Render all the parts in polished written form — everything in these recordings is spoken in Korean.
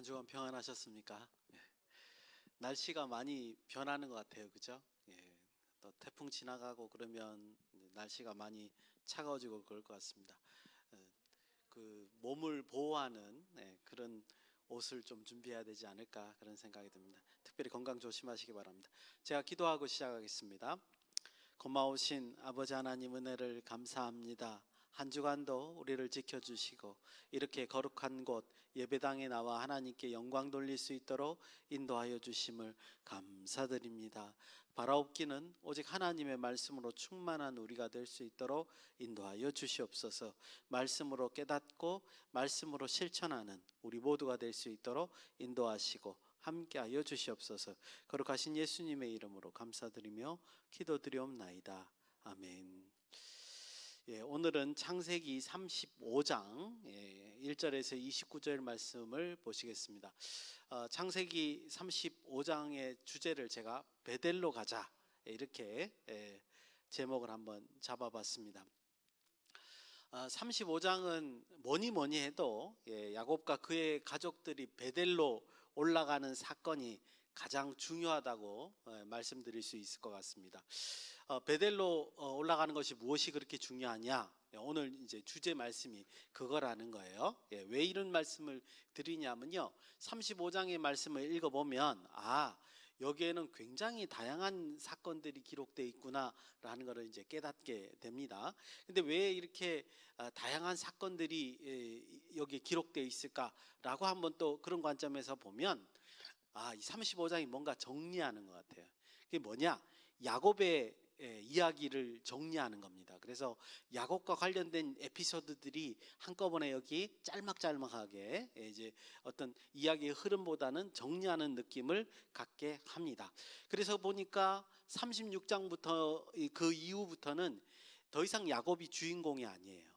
한 주간 평안하셨습니까? 예. 날씨가 많이 변하는 것 같아요, 그죠? 예. 또 태풍 지나가고 그러면 날씨가 많이 차가워지고 그럴 것 같습니다. 예. 그 몸을 보호하는 그런 옷을 좀 준비해야 되지 않을까 그런 생각이 듭니다. 특별히 건강 조심하시기 바랍니다. 제가 기도하고 시작하겠습니다. 고마우신 아버지 하나님 은혜를 감사합니다. 한 주간도 우리를 지켜주시고 이렇게 거룩한 곳 예배당에 나와 하나님께 영광 돌릴 수 있도록 인도하여 주심을 감사드립니다. 바라옵기는 오직 하나님의 말씀으로 충만한 우리가 될 수 있도록 인도하여 주시옵소서. 말씀으로 깨닫고 말씀으로 실천하는 우리 모두가 될 수 있도록 인도하시고 함께하여 주시옵소서. 거룩하신 예수님의 이름으로 감사드리며 기도드리옵나이다. 아멘. 예, 오늘은 창세기 35장 1절에서 29절 말씀을 보시겠습니다. 창세기 35장의 주제를 제가 베델로 가자 이렇게 제목을 한번 잡아봤습니다. 35장은 뭐니 해도 야곱과 그의 가족들이 베델로 올라가는 사건이 가장 중요하다고 말씀드릴 수 있을 것 같습니다. 베델로 올라가는 것이 무엇이 그렇게 중요하냐? 오늘 이제 주제 말씀이 그거라는 거예요. 왜 이런 말씀을 드리냐면요, 35장의 말씀을 읽어보면 여기에는 굉장히 다양한 사건들이 기록되어 있구나라는 것을 이제 깨닫게 됩니다. 근데 왜 이렇게 다양한 사건들이 여기 기록되어 있을까라고 한번 또 그런 관점에서 보면 이 35장이 뭔가 정리하는 것 같아요. 그게 뭐냐? 야곱의 이야기를 정리하는 겁니다. 그래서 야곱과 관련된 에피소드들이 한꺼번에 여기 짤막짤막하게 이제 어떤 이야기의 흐름보다는 정리하는 느낌을 갖게 합니다. 그래서 보니까 36장부터 그 이후부터는 더 이상 야곱이 주인공이 아니에요.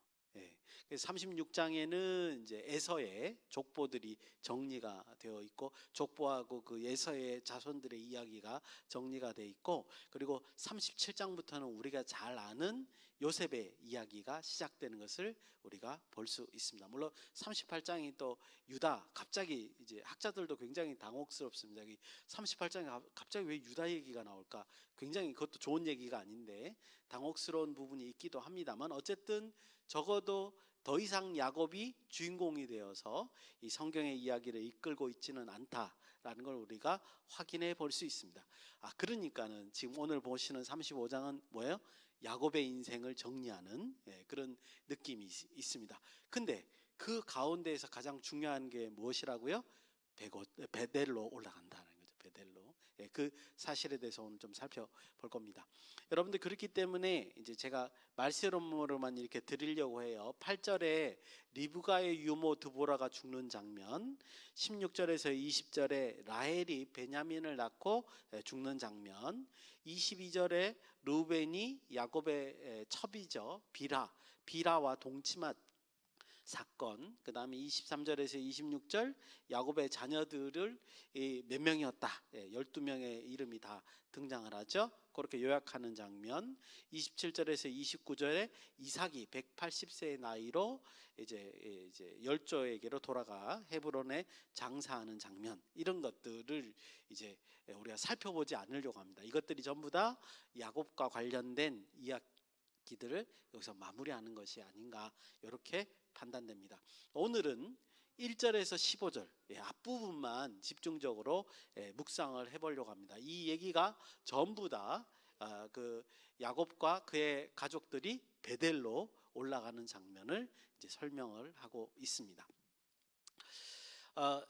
36장에는 이제 에서의 족보들이 정리가 되어 있고 족보하고 그 에서의 자손들의 이야기가 정리가 되어 있고, 그리고 37장부터는 우리가 잘 아는 요셉의 이야기가 시작되는 것을 우리가 볼 수 있습니다. 물론 38장이 또 유다, 갑자기 이제 학자들도 굉장히 당혹스럽습니다. 38장에 갑자기 왜 유다 얘기가 나올까? 굉장히 그것도 좋은 얘기가 아닌데 당혹스러운 부분이 있기도 합니다만, 어쨌든 적어도 더 이상 야곱이 주인공이 되어서 이 성경의 이야기를 이끌고 있지는 않다라는 걸 우리가 확인해 볼 수 있습니다. 그러니까는 지금 오늘 보시는 35장은 뭐예요? 야곱의 인생을 정리하는 그런 느낌이 있습니다. 근데 그 가운데에서 가장 중요한 게 무엇이라고요? 베델로 올라간다는 거죠. 베델로. 그 사실에 대해서 오늘 좀 살펴볼 겁니다. 여러분들, 그렇기 때문에 이제 제가 말씀으로만 이렇게 드리려고 해요. 8절에 리브가의 유모 드보라가 죽는 장면, 16절에서 20절에 라헬이 베냐민을 낳고 죽는 장면, 22절에 루벤이 야곱의 첩이죠, 비라와 동침한 사건, 그 다음에 23절에서 26절 야곱의 자녀들을 몇 명이었다, 12명의 이름이 다 등장을 하죠. 그렇게 요약하는 장면, 27절에서 29절에 이삭이 180세의 나이로 이제 열조에게로 돌아가 헤브론에 장사하는 장면, 이런 것들을 이제 우리가 살펴보지 않으려고 합니다. 이것들이 전부 다 야곱과 관련된 이야기들을 여기서 마무리하는 것이 아닌가, 이렇게 판단됩니다. 오늘은 1절에서 15절 앞부분만 집중적으로 묵상을 해보려고 합니다. 이 얘기가 전부 다 그 야곱과 그의 가족들이 베델로 올라가는 장면을 이제 설명을 하고 있습니다.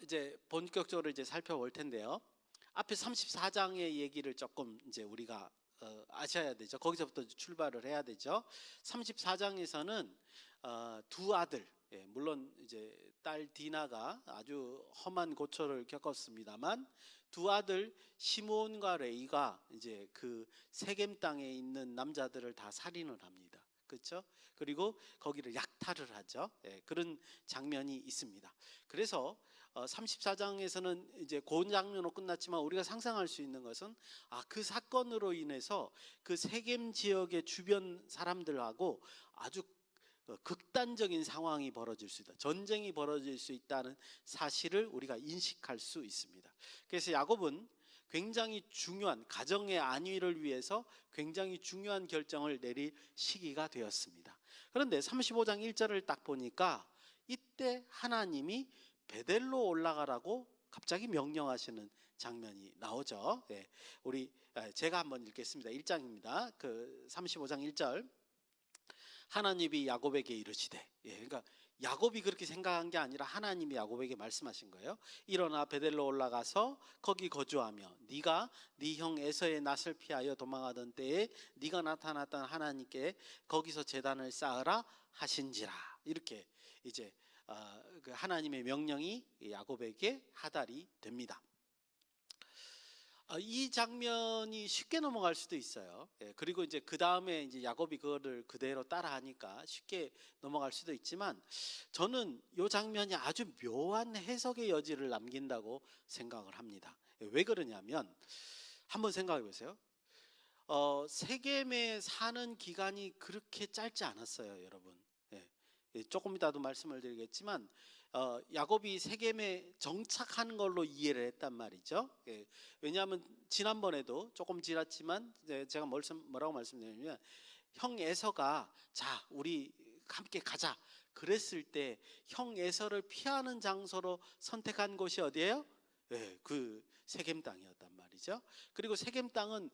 이제 본격적으로 이제 살펴볼 텐데요. 앞에 34장의 얘기를 조금 이제 우리가 아셔야 되죠. 거기서부터 출발을 해야 되죠. 34장에서는 두 아들, 물론 이제 딸 디나가 아주 험한 고초를 겪었습니다만, 두 아들 시므온과 레이가 이제 그 세겜 땅에 있는 남자들을 다 살인을 합니다. 그렇죠? 그리고 거기를 약탈을 하죠. 그런 장면이 있습니다. 그래서 34장에서는 이제 그 장면으로 끝났지만, 우리가 상상할 수 있는 것은 그 사건으로 인해서 그 세겜 지역의 주변 사람들하고 아주 극단적인 상황이 벌어질 수 있다. 전쟁이 벌어질 수 있다는 사실을 우리가 인식할 수 있습니다. 그래서 야곱은 굉장히 중요한 가정의 안위를 위해서 굉장히 중요한 결정을 내릴 시기가 되었습니다. 그런데 35장 1절을 딱 보니까 이때 하나님이 베델로 올라가라고 갑자기 명령하시는 장면이 나오죠. 예, 제가 한번 읽겠습니다. 1장입니다. 그 35장 1절. 하나님이 야곱에게 이르시되, 그러니까 야곱이 그렇게 생각한 게 아니라 하나님이 야곱에게 말씀하신 거예요. 일어나 베델로 올라가서 거기 거주하며 네가 네 형 에서의 낯을 피하여 도망하던 때에 네가 나타났던 하나님께 거기서 제단을 쌓으라 하신지라. 이렇게 이제 그 하나님의 명령이 야곱에게 하달이 됩니다. 이 장면이 쉽게 넘어갈 수도 있어요. 그리고 이제 그 다음에 이제 야곱이 그거를 그대로 따라하니까 쉽게 넘어갈 수도 있지만, 저는 이 장면이 아주 묘한 해석의 여지를 남긴다고 생각을 합니다. 왜 그러냐면, 한번 생각해 보세요. 세겜에 사는 기간이 그렇게 짧지 않았어요, 여러분. 조금 이따도 말씀을 드리겠지만, 야곱이 세겜에 정착하는 걸로 이해를 했단 말이죠. 왜냐하면 지난번에도 조금 지났지만 제가 뭐라고 말씀드리냐면, 형 에서가 자 우리 함께 가자 그랬을 때 형 에서를 피하는 장소로 선택한 곳이 어디예요? 그 세겜 땅이었단 말이죠. 그리고 세겜 땅은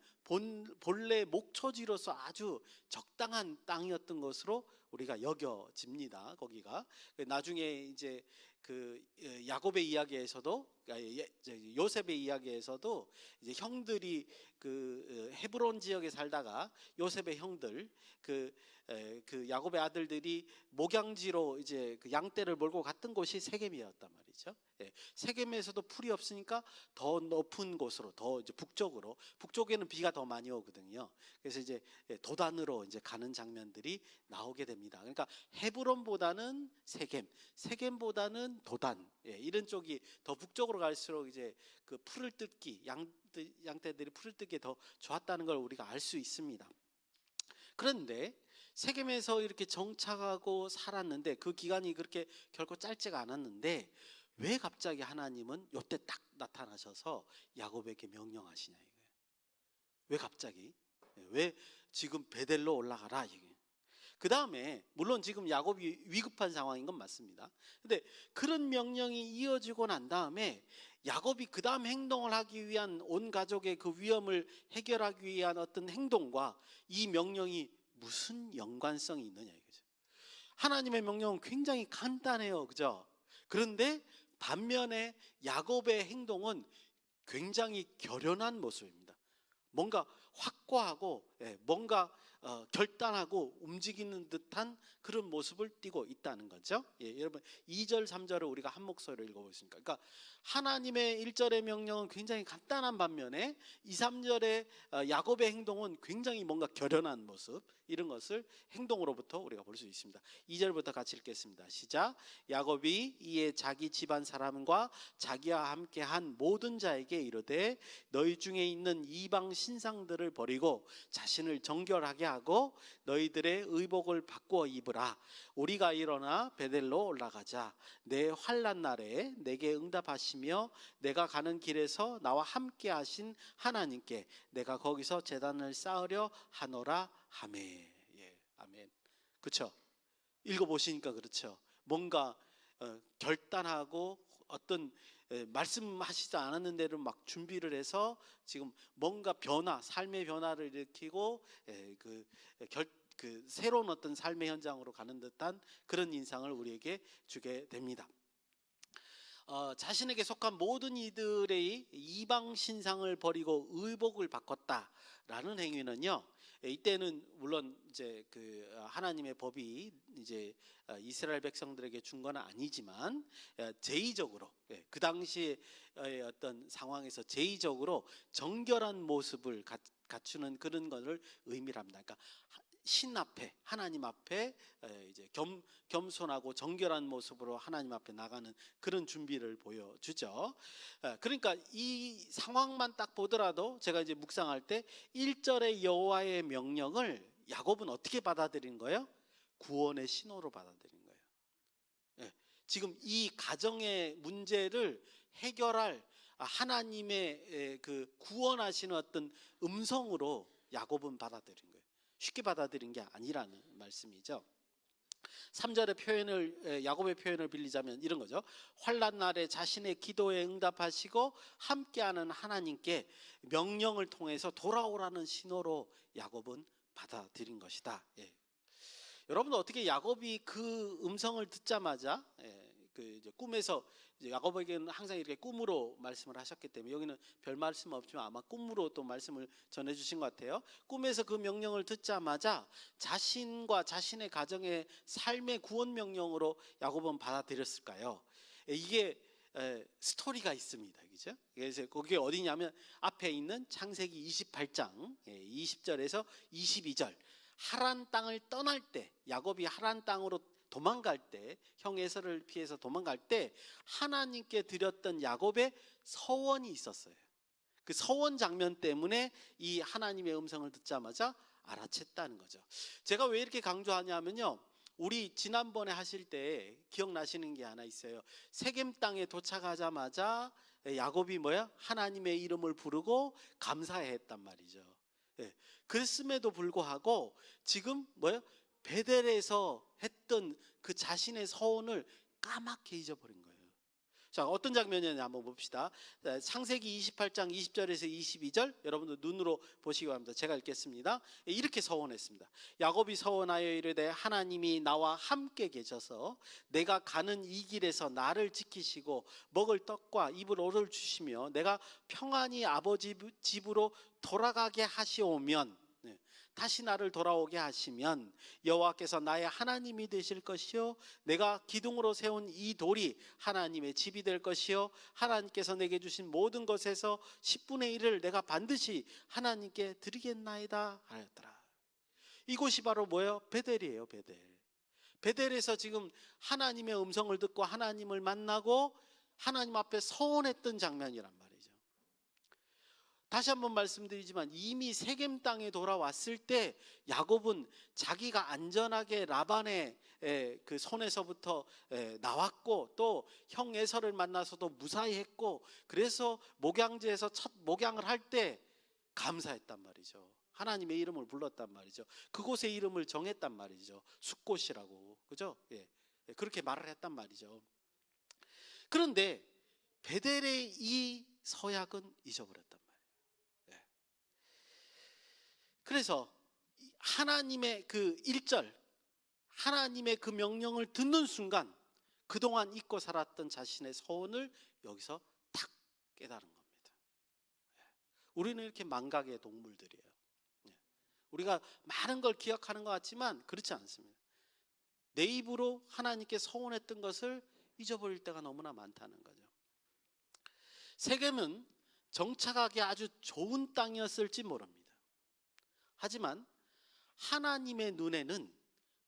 본래 목초지로서 아주 적당한 땅이었던 것으로 우리가 여겨집니다. 거기가 나중에 이제 그 야곱의 이야기에서도, 요셉의 이야기에서도 이제 형들이 그 헤브론 지역에 살다가 요셉의 형들 그 야곱의 아들들이 목양지로 이제 그 양떼를 몰고 갔던 곳이 세겜이었단 말이죠. 세겜에서도 풀이 없으니까 더 높은 곳으로, 더 이제 북쪽에는 비가 더 많이 오거든요. 그래서 이제 도단으로 이제 가는 장면들이 나오게 됩니다. 그러니까 헤브론보다는 세겜보다는 도단, 이런 쪽이 더 북쪽으로 갈수록 이제 그 풀을 뜯기, 양떼들이 풀을 뜯기 더 좋았다는 걸 우리가 알 수 있습니다. 그런데 세겜에서 이렇게 정착하고 살았는데 그 기간이 그렇게 결코 짧지가 않았는데, 왜 갑자기 하나님은 이때 딱 나타나셔서 야곱에게 명령하시냐 이거예요. 왜 갑자기? 왜 지금 베델로 올라가라 이게. 그 다음에 물론 지금 야곱이 위급한 상황인 건 맞습니다. 근데 그런 명령이 이어지고 난 다음에 야곱이 그 다음 행동을 하기 위한, 온 가족의 그 위험을 해결하기 위한 어떤 행동과 이 명령이 무슨 연관성이 있느냐 이거죠. 하나님의 명령은 굉장히 간단해요, 그죠? 그런데 반면에 야곱의 행동은 굉장히 결연한 모습입니다. 뭔가 확고하고 뭔가 결단하고 움직이는 듯한 그런 모습을 띠고 있다는 거죠. 여러분 2절 3절을 우리가 한 목소리로 읽어보겠습니다. 그러니까 하나님의 1절의 명령은 굉장히 간단한 반면에 2, 3절의 야곱의 행동은 굉장히 뭔가 결연한 모습, 이런 것을 행동으로부터 우리가 볼 수 있습니다. 2절부터 같이 읽겠습니다. 시작. 야곱이 이에 자기 집안 사람과 자기와 함께한 모든 자에게 이르되 너희 중에 있는 이방 신상들을 버리고 자신을 정결하게 하고 너희들의 의복을 바꾸어 입으라. 우리가 일어나 베델로 올라가자. 내 환난 날에 내게 응답하시며 내가 가는 길에서 나와 함께 하신 하나님께 내가 거기서 제단을 쌓으려 하노라 하매. 아멘. 그렇죠? 읽어보시니까 그렇죠. 뭔가 결단하고 어떤 말씀하시지 않았는 대로 막 준비를 해서 지금 뭔가 삶의 변화를 일으키고 그 새로운 어떤 삶의 현장으로 가는 듯한 그런 인상을 우리에게 주게 됩니다. 자신에게 속한 모든 이들의 이방 신상을 버리고 의복을 바꿨다라는 행위는요, 이때는 물론 이제 그 하나님의 법이 이제 이스라엘 백성들에게 준 건 아니지만 제의적으로, 그 당시의 어떤 상황에서 제의적으로 정결한 모습을 갖추는 그런 것을 의미를 합니다. 그러니까 신 앞에, 하나님 앞에 이제 겸손하고 정결한 모습으로 하나님 앞에 나가는 그런 준비를 보여주죠. 그러니까 이 상황만 딱 보더라도 제가 이제 묵상할 때 1절의 여호와의 명령을 야곱은 어떻게 받아들인 거예요? 구원의 신호로 받아들인 거예요. 예, 지금 이 가정의 문제를 해결할 하나님의 그 구원하시는 어떤 음성으로 야곱은 받아들인 거예요. 쉽게 받아들인 게 아니라는 말씀이죠. 3절의 표현을, 야곱의 표현을 빌리자면 이런 거죠. 환난 날에 자신의 기도에 응답하시고 함께하는 하나님께 명령을 통해서 돌아오라는 신호로 야곱은 받아들인 것이다. 예. 여러분 어떻게 야곱이 그 음성을 듣자마자 그 이제 꿈에서 이제 야곱에게는 항상 이렇게 꿈으로 말씀을 하셨기 때문에 여기는 별 말씀 없지만 아마 꿈으로 또 말씀을 전해주신 것 같아요. 꿈에서 그 명령을 듣자마자 자신과 자신의 가정의 삶의 구원 명령으로 야곱은 받아들였을까요? 이게 스토리가 있습니다. 그죠? 그래서 그게 어디냐면 앞에 있는 창세기 28장 20절에서 22절. 하란 땅을 떠날 때, 야곱이 하란 땅으로 도망갈 때, 형 에서를 피해서 도망갈 때 하나님께 드렸던 야곱의 서원이 있었어요. 그 서원 장면 때문에 이 하나님의 음성을 듣자마자 알아챘다는 거죠. 제가 왜 이렇게 강조하냐면요, 우리 지난번에 하실 때 기억나시는 게 하나 있어요. 세겜 땅에 도착하자마자 야곱이 하나님의 이름을 부르고 감사했단 말이죠. 그랬음에도 불구하고 지금 베델에서 했던 그 자신의 서원을 까맣게 잊어버린 거예요. 자, 어떤 장면이었냐 한번 봅시다. 창세기 28장 20절에서 22절 여러분들 눈으로 보시기 바랍니다. 제가 읽겠습니다. 이렇게 서원했습니다. 야곱이 서원하여 이르되 하나님이 나와 함께 계셔서 내가 가는 이 길에서 나를 지키시고 먹을 떡과 입을 옷을 주시며 내가 평안히 아버지 집으로 돌아가게 하시오면, 다시 나를 돌아오게 하시면 여호와께서 나의 하나님이 되실 것이요 내가 기둥으로 세운 이 돌이 하나님의 집이 될 것이요 하나님께서 내게 주신 모든 것에서 10분의 1을 내가 반드시 하나님께 드리겠나이다 하였더라. 이곳이 바로 베델이에요. 베델에서 지금 하나님의 음성을 듣고 하나님을 만나고 하나님 앞에 서원했던 장면이란 말이에요. 다시 한번 말씀드리지만 이미 세겜 땅에 돌아왔을 때 야곱은 자기가 안전하게 라반의 그 손에서부터 나왔고 또 형 에서를 만나서도 무사히 했고, 그래서 목양지에서 첫 목양을 할 때 감사했단 말이죠. 하나님의 이름을 불렀단 말이죠. 그곳의 이름을 정했단 말이죠. 숫곳이라고, 그죠? 그렇게 말을 했단 말이죠. 그런데 베델의 이 서약은 잊어버렸단 말이에요. 그래서 하나님의 그 1절, 하나님의 그 명령을 듣는 순간 그동안 잊고 살았던 자신의 서원을 여기서 탁 깨달은 겁니다. 우리는 이렇게 망각의 동물들이에요. 우리가 많은 걸 기억하는 것 같지만 그렇지 않습니다. 내 입으로 하나님께 서원했던 것을 잊어버릴 때가 너무나 많다는 거죠. 세겜은 정착하기 아주 좋은 땅이었을지 모릅니다. 하지만 하나님의 눈에는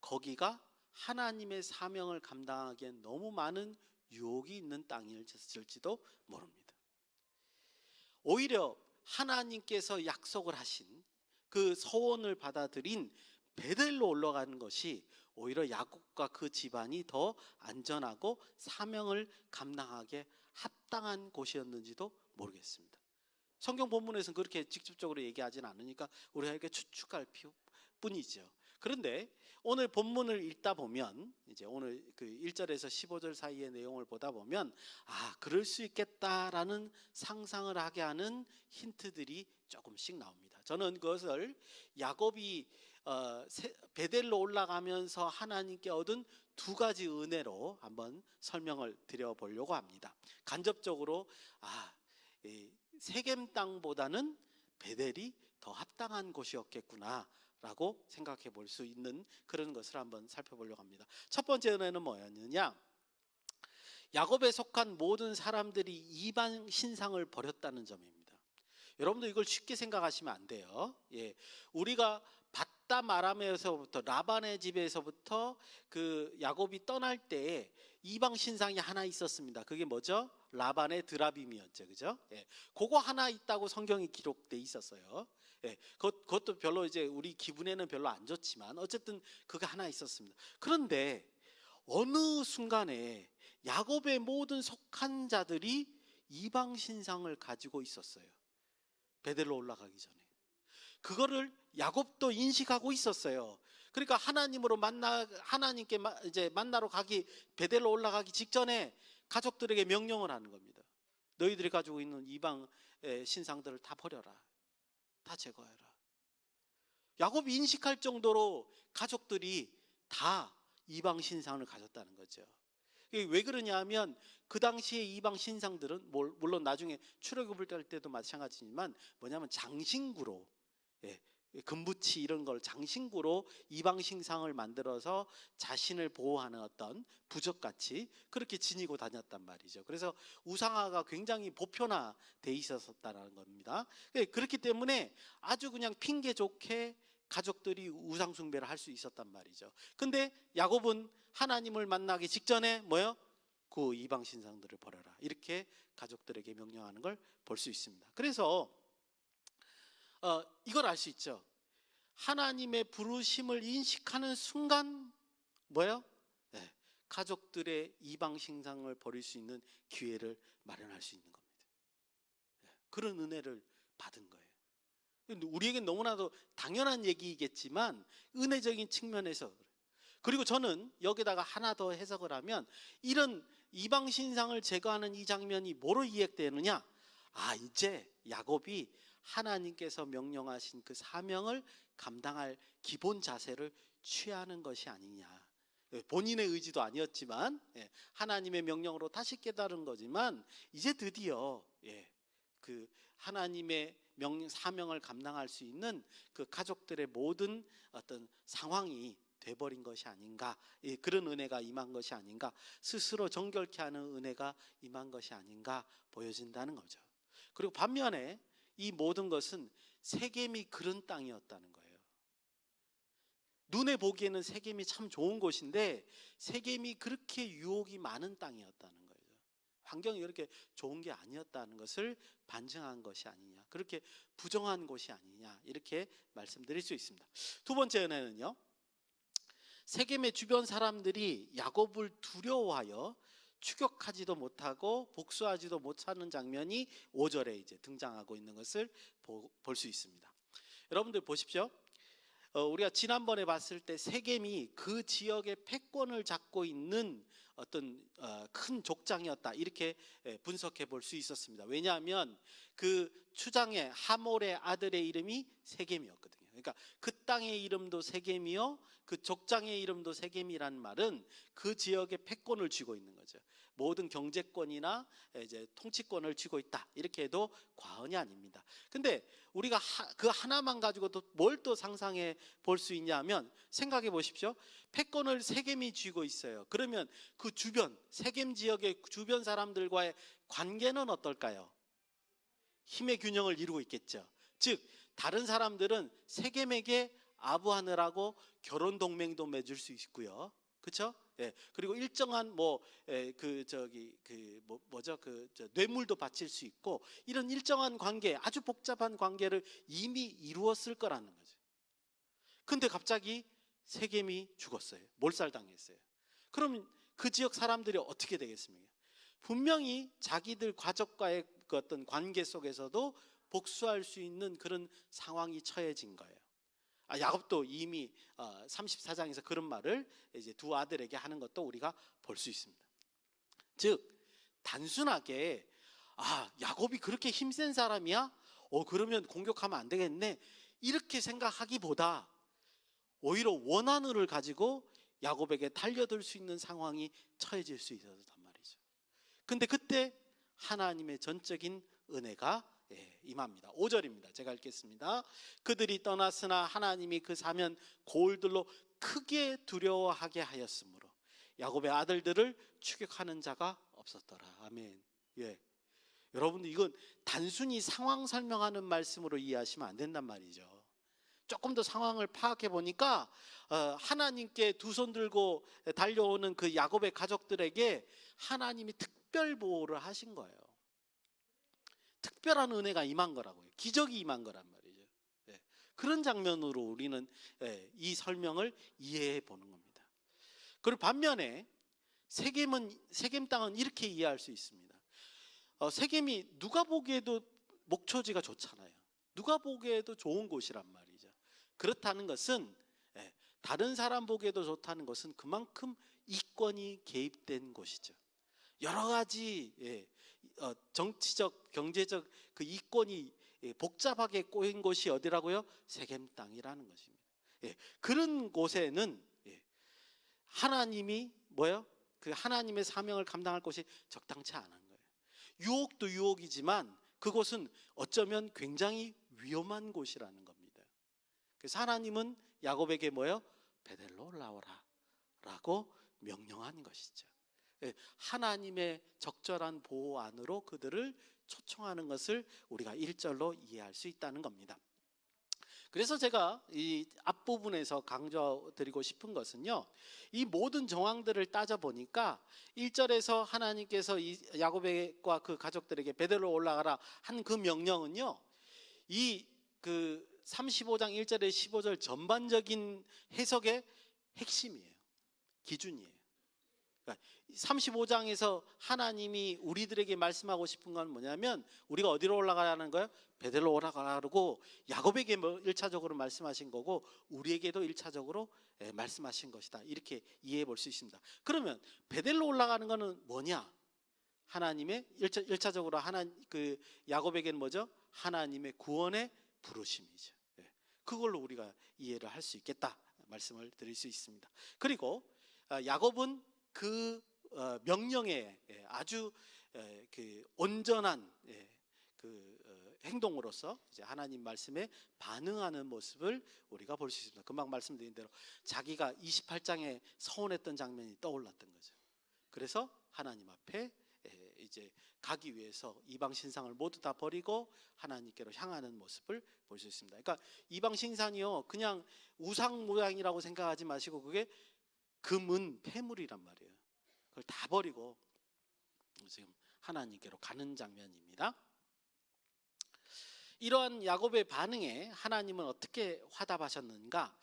거기가 하나님의 사명을 감당하기엔 너무 많은 유혹이 있는 땅이었을지도 모릅니다. 오히려 하나님께서 약속을 하신 그 서원을 받아들인 베델로 올라가는 것이 오히려 야곱과 그 집안이 더 안전하고 사명을 감당하기에 합당한 곳이었는지도 모르겠습니다. 성경 본문에서는 그렇게 직접적으로 얘기하지는 않으니까 우리가 이렇게 추측할 뿐이죠. 그런데 오늘 본문을 읽다 보면, 이제 오늘 그 1절에서 15절 사이의 내용을 보다 보면 그럴 수 있겠다라는 상상을 하게 하는 힌트들이 조금씩 나옵니다. 저는 그것을 야곱이 베델로 올라가면서 하나님께 얻은 두 가지 은혜로 한번 설명을 드려보려고 합니다. 간접적으로 세겜 땅보다는 베델이 더 합당한 곳이었겠구나라고 생각해 볼 수 있는 그런 것을 한번 살펴보려고 합니다. 첫 번째 은혜는 뭐였느냐? 야곱에 속한 모든 사람들이 이방 신상을 버렸다는 점입니다. 여러분도 이걸 쉽게 생각하시면 안 돼요. 우리가 바담 아람에서부터 라반의 집에서부터 그 야곱이 떠날 때에 이방 신상이 하나 있었습니다. 그게 뭐죠? 라반의 드라빔이었죠, 그죠? 예, 그거 하나 있다고 성경이 기록돼 있었어요. 예, 그것도 별로 이제 우리 기분에는 별로 안 좋지만 어쨌든 그거 하나 있었습니다. 그런데 어느 순간에 야곱의 모든 속한 자들이 이방 신상을 가지고 있었어요. 베델로 올라가기 전에. 그거를 야곱도 인식하고 있었어요. 그러니까 하나님께 이제 만나러 가기, 베델로 올라가기 직전에 가족들에게 명령을 하는 겁니다. 너희들이 가지고 있는 이방 신상들을 다 버려라. 다 제거해라. 야곱이 인식할 정도로 가족들이 다 이방 신상을 가졌다는 거죠. 왜 그러냐 하면 그 당시에 이방 신상들은 물론 나중에 출애굽을 할 때도 마찬가지지만 뭐냐면 장신구로, 금부치 이런 걸 장신구로 이방 신상을 만들어서 자신을 보호하는 어떤 부적같이 그렇게 지니고 다녔단 말이죠. 그래서 우상화가 굉장히 보편화돼 있었다는 겁니다. 그렇기 때문에 아주 그냥 핑계 좋게 가족들이 우상 숭배를 할 수 있었단 말이죠. 근데 야곱은 하나님을 만나기 직전에 뭐요? 그 이방 신상들을 버려라. 이렇게 가족들에게 명령하는 걸 볼 수 있습니다. 그래서 이걸 알 수 있죠. 하나님의 부르심을 인식하는 순간 뭐예요? 네, 가족들의 이방 신상을 버릴 수 있는 기회를 마련할 수 있는 겁니다. 네, 그런 은혜를 받은 거예요. 우리에겐 너무나도 당연한 얘기겠지만 은혜적인 측면에서 그래요. 그리고 저는 여기다가 하나 더 해석을 하면 이런 이방 신상을 제거하는 이 장면이 뭐로 이해되느냐? 이제 야곱이 하나님께서 명령하신 그 사명을 감당할 기본 자세를 취하는 것이 아니냐. 본인의 의지도 아니었지만 하나님의 명령으로 다시 깨달은 거지만 이제 드디어 그 하나님의 사명을 감당할 수 있는 그 가족들의 모든 어떤 상황이 돼버린 것이 아닌가, 그런 은혜가 임한 것이 아닌가, 스스로 정결케 하는 은혜가 임한 것이 아닌가 보여진다는 거죠. 그리고 반면에 이 모든 것은 세겜이 그런 땅이었다는 거예요. 눈에 보기에는 세겜이 참 좋은 곳인데 세겜이 그렇게 유혹이 많은 땅이었다는 거예요. 환경이 그렇게 좋은 게 아니었다는 것을 반증한 것이 아니냐, 그렇게 부정한 곳이 아니냐, 이렇게 말씀드릴 수 있습니다. 두 번째 은혜는요, 세겜의 주변 사람들이 야곱을 두려워하여 추격하지도 못하고 복수하지도 못하는 장면이 5절에 이제 등장하고 있는 것을 볼 수 있습니다. 여러분들 보십시오. 우리가 지난번에 봤을 때 세겜이 그 지역의 패권을 잡고 있는 어떤 큰 족장이었다, 이렇게 분석해 볼 수 있었습니다. 왜냐하면 그 추장의 하몰의 아들의 이름이 세겜이었거든요. 그러니까 그 땅의 이름도 세겜이요, 그 족장의 이름도 세겜이라는 말은 그 지역의 패권을 쥐고 있는 거죠. 모든 경제권이나 이제 통치권을 쥐고 있다, 이렇게 해도 과언이 아닙니다. 근데 우리가 그 하나만 가지고도 뭘 또 상상해 볼 수 있냐면, 생각해 보십시오. 패권을 세겜이 쥐고 있어요. 그러면 그 주변, 세겜 지역의 주변 사람들과의 관계는 어떨까요? 힘의 균형을 이루고 있겠죠. 즉 다른 사람들은 세겜에게 아부하느라고 결혼 동맹도 맺을 수 있고요, 그렇죠? 그리고 일정한 뇌물도 바칠 수 있고, 이런 일정한 관계, 아주 복잡한 관계를 이미 이루었을 거라는 거죠. 근데 갑자기 세겜이 죽었어요. 몰살당했어요. 그럼 그 지역 사람들이 어떻게 되겠습니까? 분명히 자기들 가족과의 그 어떤 관계 속에서도 복수할 수 있는 그런 상황이 처해진 거예요. 야곱도 이미 34장에서 그런 말을 이제 두 아들에게 하는 것도 우리가 볼 수 있습니다. 즉 단순하게 야곱이 그렇게 힘센 사람이야? 그러면 공격하면 안 되겠네, 이렇게 생각하기보다 오히려 원한을 가지고 야곱에게 달려들 수 있는 상황이 처해질 수 있었단 말이죠. 근데 그때 하나님의 전적인 은혜가 임합니다. 5절입니다. 제가 읽겠습니다. 그들이 떠났으나 하나님이 그 사면 고을들로 크게 두려워하게 하였으므로 야곱의 아들들을 추격하는 자가 없었더라. 아멘. 여러분들 이건 단순히 상황 설명하는 말씀으로 이해하시면 안 된단 말이죠. 조금 더 상황을 파악해 보니까 하나님께 두 손 들고 달려오는 그 야곱의 가족들에게 하나님이 특별 보호를 하신 거예요. 특별한 은혜가 임한 거라고요. 기적이 임한 거란 말이죠. 그런 장면으로 우리는 이 설명을 이해해 보는 겁니다. 그리고 반면에 세겜 땅은 이렇게 이해할 수 있습니다. 세겜이 누가 보기에도 목초지가 좋잖아요. 누가 보기에도 좋은 곳이란 말이죠. 그렇다는 것은 다른 사람 보기에도 좋다는 것은 그만큼 이권이 개입된 곳이죠. 여러 가지 정치적, 경제적 그 이권이 복잡하게 꼬인 곳이 어디라고요? 세겜 땅이라는 것입니다. 그런 곳에는 하나님이 뭐요? 그 하나님의 사명을 감당할 곳이 적당치 않은 거예요. 유혹도 유혹이지만 그곳은 어쩌면 굉장히 위험한 곳이라는 겁니다. 그래서 하나님은 야곱에게 뭐요? 베델로 올라오라 라고 명령한 것이죠. 하나님의 적절한 보호 안으로 그들을 초청하는 것을 우리가 1절로 이해할 수 있다는 겁니다. 그래서 제가 이 앞부분에서 강조드리고 싶은 것은요, 이 모든 정황들을 따져보니까 1절에서 하나님께서 이 야곱과 그 가족들에게 베델로 올라가라 한 그 명령은요, 이 그 35장 1절에 15절 전반적인 해석의 핵심이에요. 기준이에요. 그러니까 35장에서 하나님이 우리들에게 말씀하고 싶은 건 뭐냐면, 우리가 어디로 올라가라는 거예요? 베델로 올라가라고 야곱에게 1차적으로 말씀하신 거고 우리에게도 1차적으로 말씀하신 것이다. 이렇게 이해해 볼 수 있습니다. 그러면 베델로 올라가는 거는 뭐냐? 하나님의 1차적으로 그 야곱에게는 뭐죠? 하나님의 구원의 부르심이죠. 그걸로 우리가 이해를 할 수 있겠다 말씀을 드릴 수 있습니다. 그리고 야곱은 그 명령에 아주 그 온전한 그 행동으로서 이제 하나님 말씀에 반응하는 모습을 우리가 볼 수 있습니다. 금방 말씀드린 대로 자기가 28장에 서원했던 장면이 떠올랐던 거죠. 그래서 하나님 앞에 이제 가기 위해서 이방 신상을 모두 다 버리고 하나님께로 향하는 모습을 볼 수 있습니다. 그러니까 이방 신상이요, 그냥 우상 모양이라고 생각하지 마시고 그게 금은 폐물이란 말이에요. 그걸 다 버리고 지금 하나님께로 가는 장면입니다. 이러한 야곱의 반응에 하나님은 어떻게 화답하셨는가?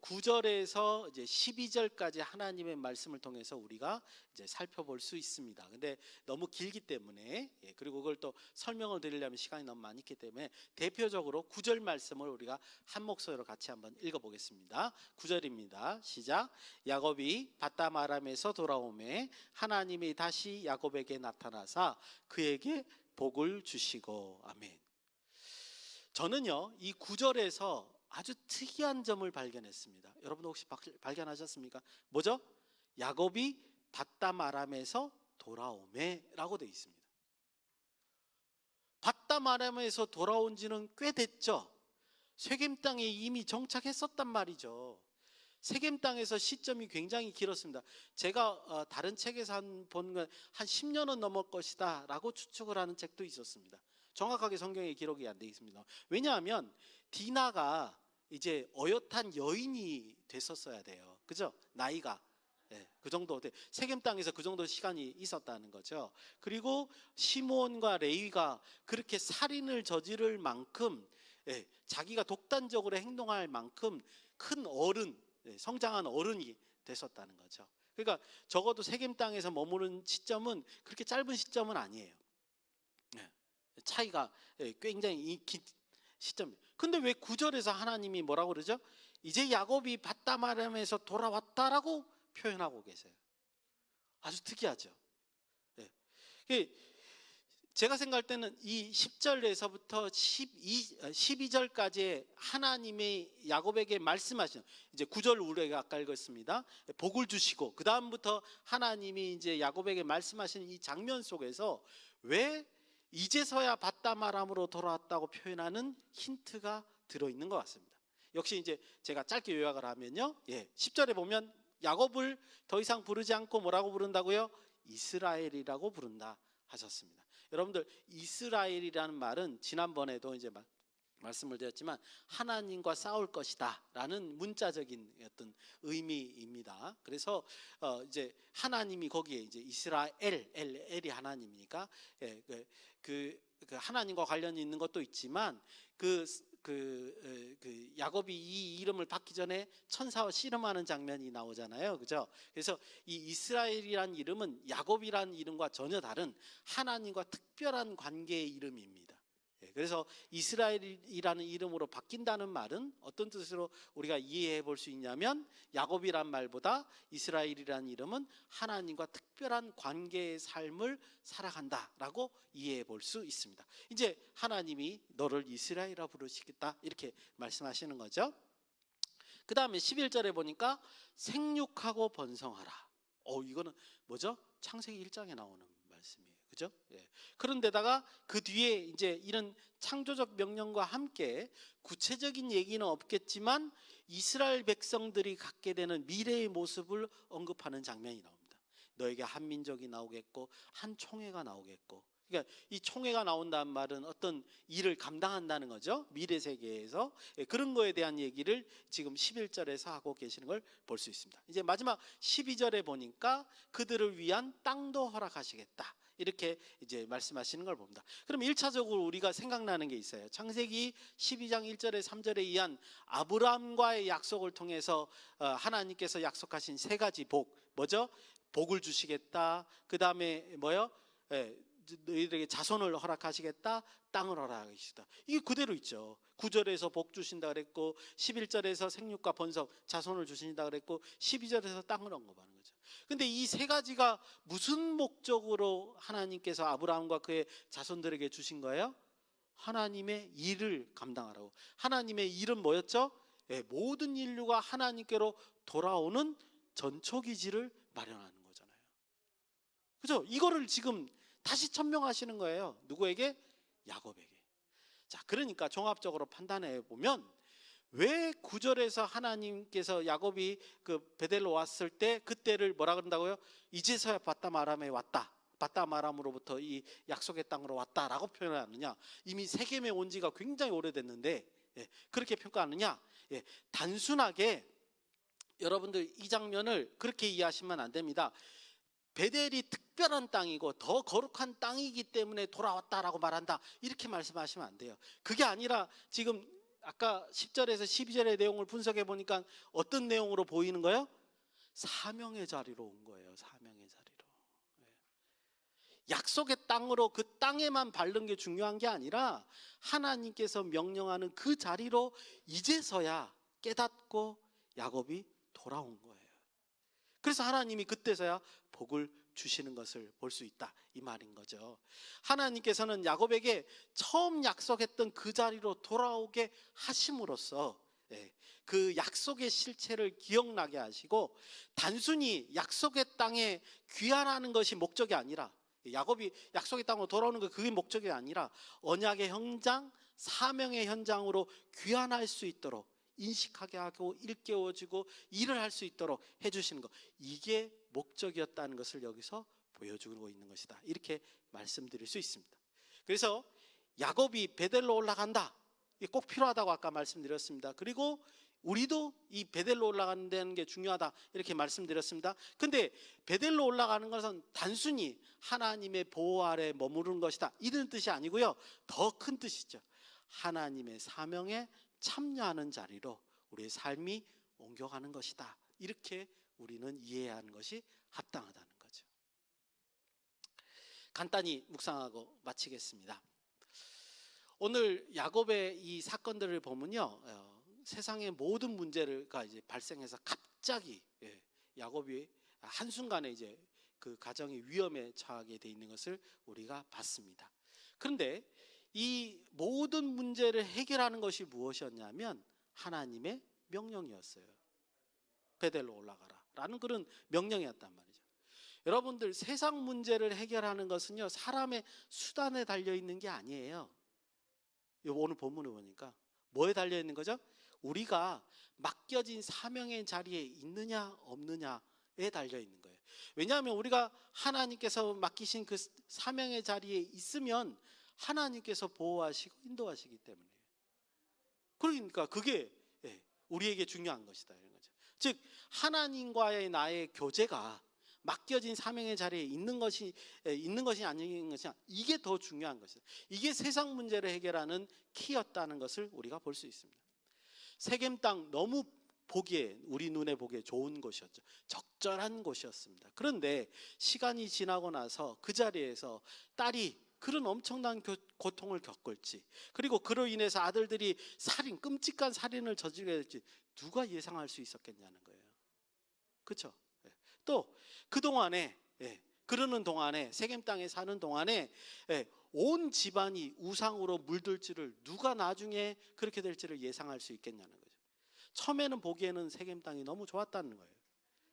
9절에서 이제 12절까지 하나님의 말씀을 통해서 우리가 이제 살펴볼 수 있습니다. 근데 너무 길기 때문에, 그리고 그걸 또 설명을 드리려면 시간이 너무 많이 있기 때문에 대표적으로 9절 말씀을 우리가 한 목소리로 같이 한번 읽어보겠습니다. 9절입니다. 시작. 야곱이 밧담 아람에서 돌아오매 하나님이 다시 야곱에게 나타나사 그에게 복을 주시고. 아멘. 저는요, 이 9절에서 아주 특이한 점을 발견했습니다. 여러분 혹시 발견하셨습니까? 뭐죠? 야곱이 밧담 아람에서 돌아오매라고 되어 있습니다. 밧담 아람에서 돌아온 지는 꽤 됐죠. 세겜 땅에 이미 정착했었단 말이죠. 세겜 땅에서 시점이 굉장히 길었습니다. 제가 다른 책에서 본 건 한 10년은 넘을 것이다 라고 추측을 하는 책도 있었습니다. 정확하게 성경에 기록이 안 되어 있습니다. 왜냐하면 디나가 이제 어엿한 여인이 됐었어야 돼요. 그죠? 나이가 그 정도, 세겜 땅에서 그 정도 시간이 있었다는 거죠. 그리고 시므온과 레위가 그렇게 살인을 저지를 만큼, 자기가 독단적으로 행동할 만큼 큰 어른, 성장한 어른이 됐었다는 거죠. 그러니까 적어도 세겜 땅에서 머무른 시점은 그렇게 짧은 시점은 아니에요. 차이가 굉장히 긴 시점이에요. 근데 왜 9절에서 하나님이 뭐라고 그러죠? 이제 야곱이 밧담 아람에서 돌아왔다라고 표현하고 계세요. 아주 특이하죠. 제가 생각할 때는 이 10절에서부터 12절까지 하나님이 야곱에게 말씀하시는, 이제 9절 우리가 아까 읽었습니다. 복을 주시고 그 다음부터 하나님이 이제 야곱에게 말씀하시는 이 장면 속에서 왜 이제서야 밧담 아람으로 돌아왔다고 표현하는 힌트가 들어있는 것 같습니다. 역시 이제 제가 짧게 요약을 하면요, 10절에 보면 야곱을 더 이상 부르지 않고 뭐라고 부른다고요? 이스라엘이라고 부른다 하셨습니다. 여러분들, 이스라엘이라는 말은 지난번에도 이제 말씀을 드렸지만 하나님과 싸울 것이다라는 문자적인 어떤 의미입니다. 그래서 이제 하나님이 거기에 이제 이스라엘, 엘이 하나님이니까 그 하나님과 관련이 있는 것도 있지만 그 야곱이 이 이름을 받기 전에 천사와 씨름하는 장면이 나오잖아요, 그죠? 그래서 이 이스라엘이란 이름은 야곱이란 이름과 전혀 다른 하나님과 특별한 관계의 이름입니다. 그래서 이스라엘이라는 이름으로 바뀐다는 말은 어떤 뜻으로 우리가 이해해 볼 수 있냐면, 야곱이란 말보다 이스라엘이라는 이름은 하나님과 특별한 관계의 삶을 살아간다라고 이해해 볼 수 있습니다. 이제 하나님이 너를 이스라엘이라 부르시겠다 이렇게 말씀하시는 거죠. 그 다음에 11절에 보니까 생육하고 번성하라. 이거는 뭐죠? 창세기 1장에 나오는 말씀이에요, 그죠? 예. 그런데다가 그 뒤에 이제 이런 창조적 명령과 함께 구체적인 얘기는 없겠지만 이스라엘 백성들이 갖게 되는 미래의 모습을 언급하는 장면이 나옵니다. 너에게 한 민족이 나오겠고 한 총회가 나오겠고. 그러니까 이 총회가 나온다는 말은 어떤 일을 감당한다는 거죠, 미래 세계에서. 그런 거에 대한 얘기를 지금 11절에서 하고 계시는 걸 볼 수 있습니다. 이제 마지막 12절에 보니까 그들을 위한 땅도 허락하시겠다 이렇게 이제 말씀하시는 걸 봅니다. 그럼 1차적으로 우리가 생각나는 게 있어요. 창세기 12장 1절에 3절에 의한 아브라함과의 약속을 통해서 하나님께서 약속하신 세 가지 복, 뭐죠? 복을 주시겠다. 그 다음에 뭐요? 너희들에게 자손을 허락하시겠다, 땅을 허락하시겠다. 이게 그대로 있죠. 9절에서 복 주신다 그랬고, 11절에서 생육과 번성, 자손을 주신다 그랬고, 12절에서 땅을 언급하는 거죠. 근데 이 세 가지가 무슨 목적으로 하나님께서 아브라함과 그의 자손들에게 주신 거예요? 하나님의 일을 감당하라고. 하나님의 일은 뭐였죠? 모든 인류가 하나님께로 돌아오는 전초기지를 마련하는 거잖아요, 그죠? 이거를 지금 다시 천명하시는 거예요. 누구에게? 야곱에게. 자, 그러니까 종합적으로 판단해 보면 왜 9절에서 하나님께서 야곱이 그 베델로 왔을 때 그때를 뭐라 그런다고요? 이제서야 바담 아람에 왔다, 바담 아람으로부터 이 약속의 땅으로 왔다라고 표현하느냐? 이미 세겜에 온 지가 굉장히 오래됐는데 그렇게 평가하느냐? 단순하게 여러분들 이 장면을 그렇게 이해하시면 안 됩니다. 베델이 특별한 땅이고 더 거룩한 땅이기 때문에 돌아왔다라고 말한다 이렇게 말씀하시면 안 돼요. 그게 아니라 지금 아까 10절에서 12절의 내용을 분석해 보니까 어떤 내용으로 보이는 거예요? 사명의 자리로 온 거예요. 사명의 자리로. 약속의 땅으로 그 땅에만 밟는 게 중요한 게 아니라 하나님께서 명령하는 그 자리로 이제서야 깨닫고 야곱이 돌아온 거예요. 그래서 하나님이 그때서야 복을 주시는 것을 볼 수 있다 이 말인 거죠. 하나님께서는 야곱에게 처음 약속했던 그 자리로 돌아오게 하심으로써 그 약속의 실체를 기억나게 하시고, 단순히 약속의 땅에 귀환하는 것이 목적이 아니라, 야곱이 약속의 땅으로 돌아오는 거 그게 목적이 아니라 언약의 현장, 사명의 현장으로 귀환할 수 있도록 인식하게 하고 일깨워지고 일을 할 수 있도록 해주시는 것, 이게 목적이었다는 것을 여기서 보여주고 있는 것이다 이렇게 말씀드릴 수 있습니다. 그래서 야곱이 베델로 올라간다, 이게 꼭 필요하다고 아까 말씀드렸습니다. 그리고 우리도 이 베델로 올라가는 게 중요하다 이렇게 말씀드렸습니다. 근데 베델로 올라가는 것은 단순히 하나님의 보호 아래 머무르는 것이다 이런 뜻이 아니고요, 더 큰 뜻이죠. 하나님의 사명에 참여하는 자리로 우리의 삶이 옮겨가는 것이다 이렇게 우리는 이해하는 것이 합당하다는 거죠. 간단히 묵상하고 마치겠습니다. 오늘 야곱의 이 사건들을 보면요, 세상의 모든 문제가 이제 발생해서 갑자기 야곱이 한순간에 이제 그 가정의 위험에 처하게 돼 있는 것을 우리가 봤습니다. 그런데 이 모든 문제를 해결하는 것이 무엇이었냐면 하나님의 명령이었어요. 베델로 올라가라 라는 그런 명령이었단 말이죠. 여러분들, 세상 문제를 해결하는 것은요 사람의 수단에 달려있는 게 아니에요. 오늘 본문을 보니까 뭐에 달려있는 거죠? 우리가 맡겨진 사명의 자리에 있느냐 없느냐에 달려있는 거예요. 왜냐하면 우리가 하나님께서 맡기신 그 사명의 자리에 있으면 하나님께서 보호하시고 인도하시기 때문이에요. 그러니까 그게 우리에게 중요한 것이다 이런 거죠. 즉 하나님과의 나의 교제가 맡겨진 사명의 자리에 있는 것이 아닌 것이 이게 더 중요한 것이다. 이게 세상 문제를 해결하는 키였다는 것을 우리가 볼 수 있습니다. 세겜 땅 너무 우리 눈에 보기에 좋은 곳이었죠. 적절한 곳이었습니다. 그런데 시간이 지나고 나서 그 자리에서 딸이 그런 엄청난 고통을 겪을지, 그리고 그로 인해서 아들들이 끔찍한 살인을 저지르게 될지 누가 예상할 수 있었겠냐는 거예요. 그렇죠? 또 그동안에 그러는 동안에 세겜 땅에 사는 동안에 온 집안이 우상으로 물들지를 누가 나중에 그렇게 될지를 예상할 수 있겠냐는 거죠. 처음에는 보기에는 세겜 땅이 너무 좋았다는 거예요.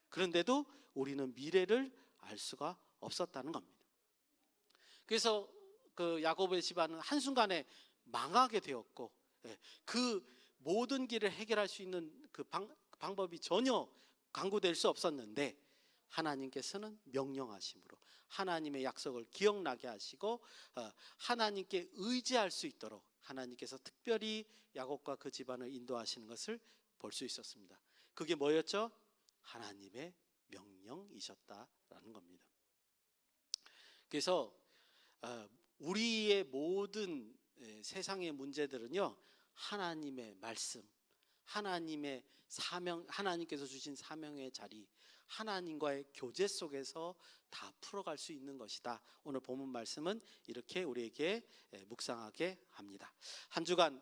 그런데도 우리는 미래를 알 수가 없었다는 겁니다. 그래서 그 야곱의 집안은 한순간에 망하게 되었고, 그 모든 길을 해결할 수 있는 그 방법이 전혀 강구될 수 없었는데, 하나님께서는 명령하심으로 하나님의 약속을 기억나게 하시고 하나님께 의지할 수 있도록 하나님께서 특별히 야곱과 그 집안을 인도하시는 것을 볼 수 있었습니다. 그게 뭐였죠? 하나님의 명령이셨다라는 겁니다. 그래서 우리의 모든 세상의 문제들은요, 하나님의 말씀, 하나님의 사명, 하나님께서 주신 사명의 자리, 하나님과의 교제 속에서 다 풀어갈 수 있는 것이다. 오늘 본문 말씀은 이렇게 우리에게 묵상하게 합니다. 한 주간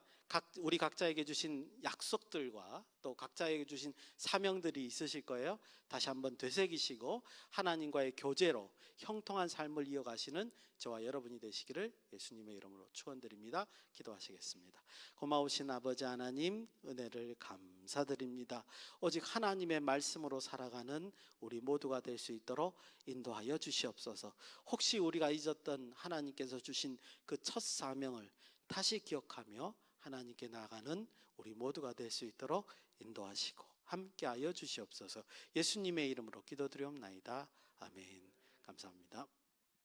우리 각자에게 주신 약속들과 또 각자에게 주신 사명들이 있으실 거예요. 다시 한번 되새기시고 하나님과의 교제로 형통한 삶을 이어가시는 저와 여러분이 되시기를 예수님의 이름으로 축원드립니다. 기도하시겠습니다. 고마우신 아버지 하나님, 은혜를 감사드립니다. 오직 하나님의 말씀으로 살아가는 우리 모두가 될 수 있도록 인도하여 주시옵소서. 혹시 우리가 잊었던 하나님께서 주신 그 첫 사명을 다시 기억하며 하나님께 나아가는 우리 모두가 될 수 있도록 인도하시고 함께하여 주시옵소서. 예수님의 이름으로 기도드리옵나이다. 아멘. 감사합니다.